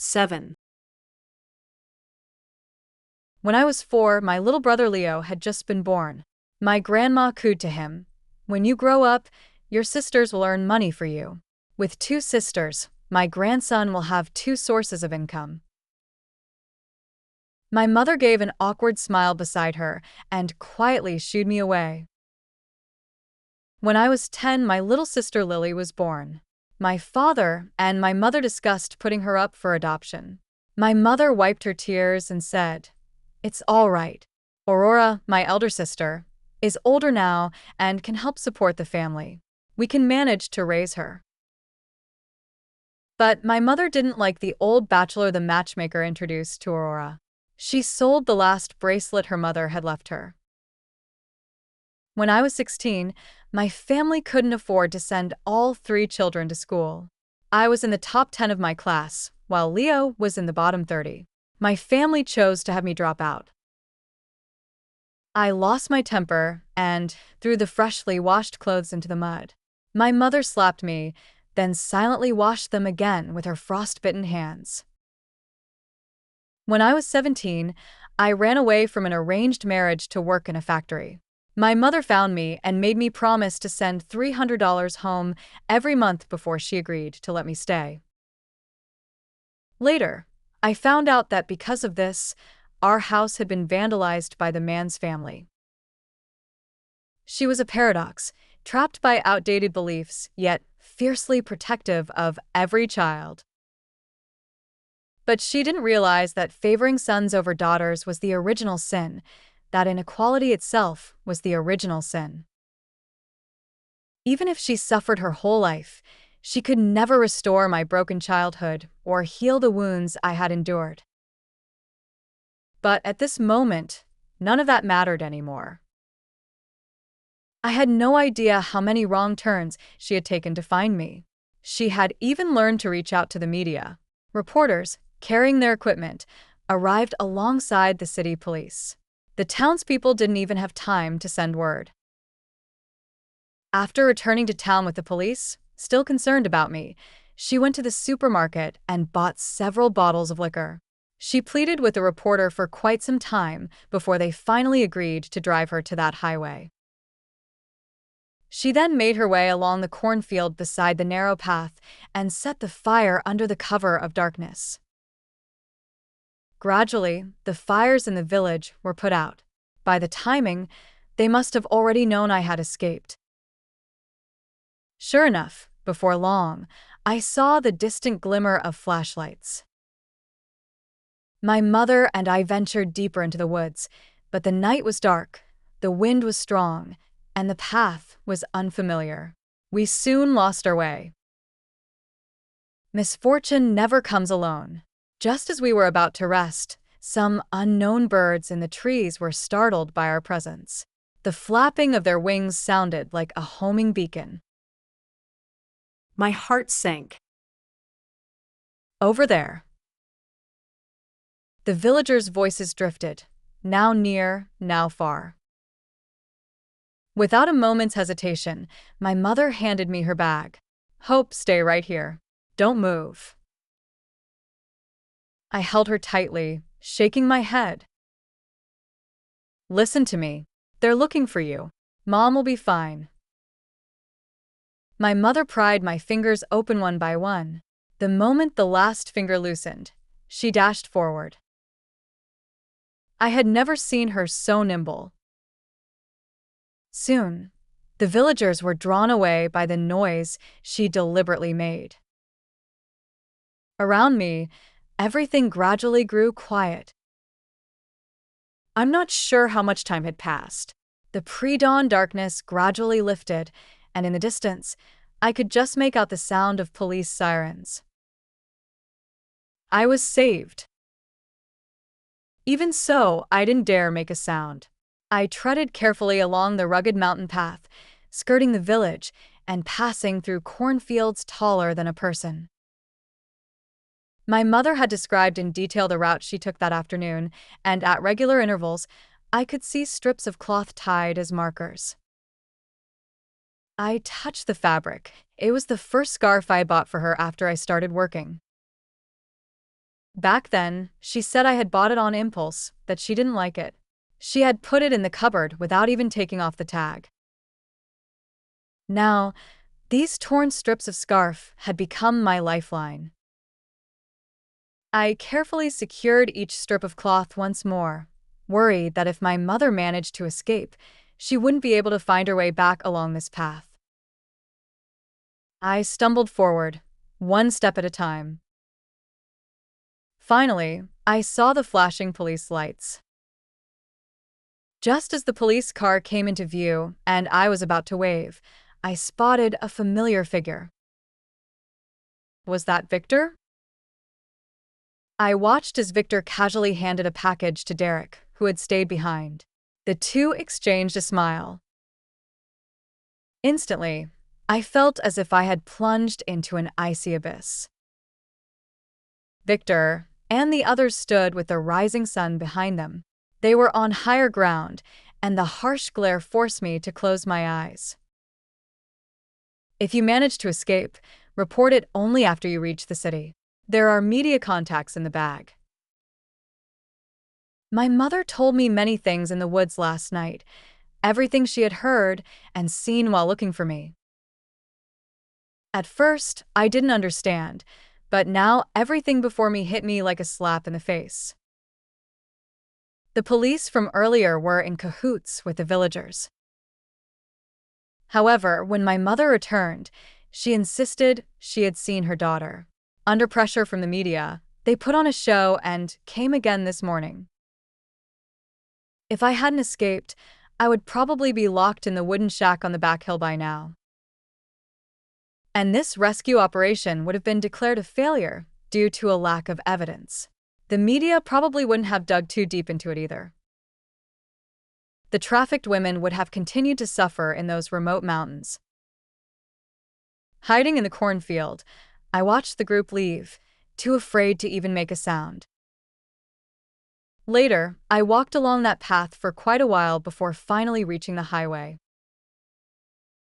7. When I was 4, my little brother Leo had just been born. My grandma cooed to him, "When you grow up, your sisters will earn money for you." With 2 sisters, my grandson will have 2 sources of income. My mother gave an awkward smile beside her and quietly shooed me away. When I was 10, my little sister Lily was born. My father and my mother discussed putting her up for adoption. My mother wiped her tears and said, "It's all right. Aurora, my elder sister, is older now and can help support the family. We can manage to raise her." But my mother didn't like the old bachelor the matchmaker introduced to Aurora. She sold the last bracelet her mother had left her. When I was 16, my family couldn't afford to send all 3 children to school. I was in the top 10 of my class, while Leo was in the bottom 30. My family chose to have me drop out. I lost my temper and threw the freshly washed clothes into the mud. My mother slapped me, then silently washed them again with her frostbitten hands. When I was 17, I ran away from an arranged marriage to work in a factory. My mother found me and made me promise to send $300 home every month before she agreed to let me stay. Later, I found out that because of this, our house had been vandalized by the man's family. She was a paradox, trapped by outdated beliefs, yet fiercely protective of every child. But she didn't realize that favoring sons over daughters was the original sin, that inequality itself was the original sin. Even if she suffered her whole life, she could never restore my broken childhood or heal the wounds I had endured. But at this moment, none of that mattered anymore. I had no idea how many wrong turns she had taken to find me. She had even learned to reach out to the media. Reporters, carrying their equipment, arrived alongside the city police. The townspeople didn't even have time to send word. After returning to town with the police, still concerned about me, she went to the supermarket and bought several bottles of liquor. She pleaded with the reporter for quite some time before they finally agreed to drive her to that highway. She then made her way along the cornfield beside the narrow path and set the fire under the cover of darkness. Gradually, the fires in the village were put out. By the timing, they must have already known I had escaped. Sure enough, before long, I saw the distant glimmer of flashlights. My mother and I ventured deeper into the woods, but the night was dark, the wind was strong, and the path was unfamiliar. We soon lost our way. Misfortune never comes alone. Just as we were about to rest, some unknown birds in the trees were startled by our presence. The flapping of their wings sounded like a homing beacon. My heart sank. Over there. The villagers' voices drifted, now near, now far. Without a moment's hesitation, my mother handed me her bag. "Hope, stay right here. Don't move." I held her tightly, shaking my head. "Listen to me. They're looking for you. Mom will be fine." My mother pried my fingers open one by one. The moment the last finger loosened, she dashed forward. I had never seen her so nimble. Soon, the villagers were drawn away by the noise she deliberately made. Around me, everything gradually grew quiet. I'm not sure how much time had passed. The pre-dawn darkness gradually lifted, and in the distance, I could just make out the sound of police sirens. I was saved. Even so, I didn't dare make a sound. I treaded carefully along the rugged mountain path, skirting the village and passing through cornfields taller than a person. My mother had described in detail the route she took that afternoon, and at regular intervals, I could see strips of cloth tied as markers. I touched the fabric. It was the first scarf I bought for her after I started working. Back then, she said I had bought it on impulse, that she didn't like it. She had put it in the cupboard without even taking off the tag. Now, these torn strips of scarf had become my lifeline. I carefully secured each strip of cloth once more, worried that if my mother managed to escape, she wouldn't be able to find her way back along this path. I stumbled forward, one step at a time. Finally, I saw the flashing police lights. Just as the police car came into view and I was about to wave, I spotted a familiar figure. Was that Victor? I watched as Victor casually handed a package to Derek, who had stayed behind. The two exchanged a smile. Instantly, I felt as if I had plunged into an icy abyss. Victor and the others stood with the rising sun behind them. They were on higher ground, and the harsh glare forced me to close my eyes. If you manage to escape, report it only after you reach the city. There are media contacts in the bag. My mother told me many things in the woods last night, everything she had heard and seen while looking for me. At first, I didn't understand, but now everything before me hit me like a slap in the face. The police from earlier were in cahoots with the villagers. However, when my mother returned, she insisted she had seen her daughter. Under pressure from the media, they put on a show and came again this morning. If I hadn't escaped, I would probably be locked in the wooden shack on the back hill by now. And this rescue operation would have been declared a failure due to a lack of evidence. The media probably wouldn't have dug too deep into it either. The trafficked women would have continued to suffer in those remote mountains. Hiding in the cornfield, I watched the group leave, too afraid to even make a sound. Later, I walked along that path for quite a while before finally reaching the highway.